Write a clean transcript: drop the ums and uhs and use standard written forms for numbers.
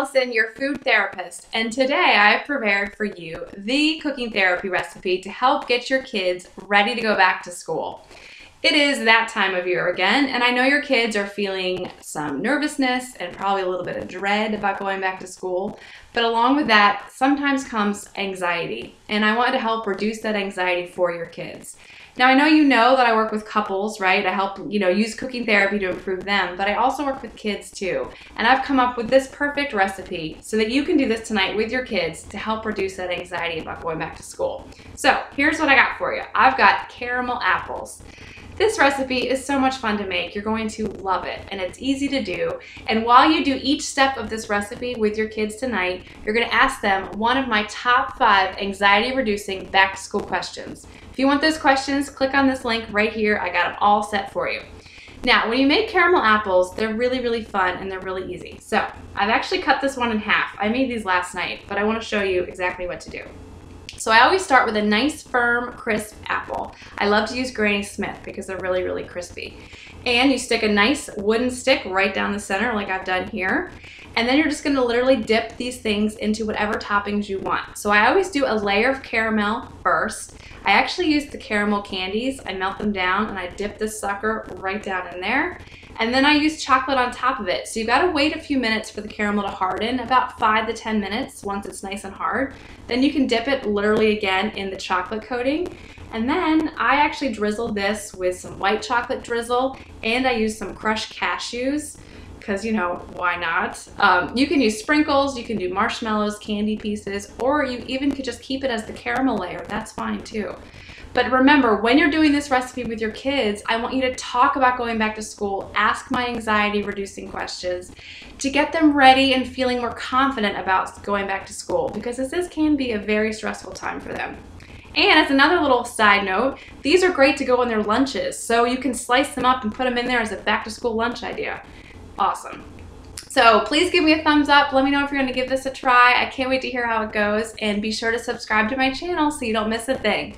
Allison, your food therapist, and today I've prepared for you the cooking therapy recipe to help get your kids ready to go back to school. It is that time of year again, and I know your kids are feeling some nervousness and probably a little bit of dread about going back to school, but along with that sometimes comes anxiety, and I wanted to help reduce that anxiety for your kids. Now, I know that I work with couples, right? I help, use cooking therapy to improve them, but I also work with kids too. And I've come up with this perfect recipe so that you can do this tonight with your kids to help reduce that anxiety about going back to school. So here's what I got for you. I've got caramel apples. This recipe is so much fun to make. You're going to love it, and it's easy to do. And while you do each step of this recipe with your kids tonight, you're going to ask them one of my top 5 anxiety-reducing back-to-school questions. If you want those questions, click on this link right here. I got them all set for you. Now, when you make caramel apples, they're really, really fun and they're really easy. So I've actually cut this one in half. I made these last night, but I want to show you exactly what to do. So I always start with a nice, firm, crisp apple. I love to use Granny Smith because they're really, really crispy. And you stick a nice wooden stick right down the center like I've done here. And then you're just gonna literally dip these things into whatever toppings you want. So I always do a layer of caramel first. I actually use the caramel candies. I melt them down and I dip this sucker right down in there. And then I use chocolate on top of it. So you've got to wait a few minutes for the caramel to harden, about 5 to 10 minutes once it's nice and hard. Then you can dip it literally again in the chocolate coating. And then I actually drizzle this with some white chocolate drizzle, and I use some crushed cashews because, why not? You can use sprinkles, you can do marshmallows, candy pieces, or you even could just keep it as the caramel layer. That's fine too. But remember, when you're doing this recipe with your kids, I want you to talk about going back to school, ask my anxiety-reducing questions to get them ready and feeling more confident about going back to school, because this can be a very stressful time for them. And as another little side note, these are great to go in their lunches, so you can slice them up and put them in there as a back-to-school lunch idea. Awesome. So please give me a thumbs up. Let me know if you're going to give this a try. I can't wait to hear how it goes, and be sure to subscribe to my channel so you don't miss a thing.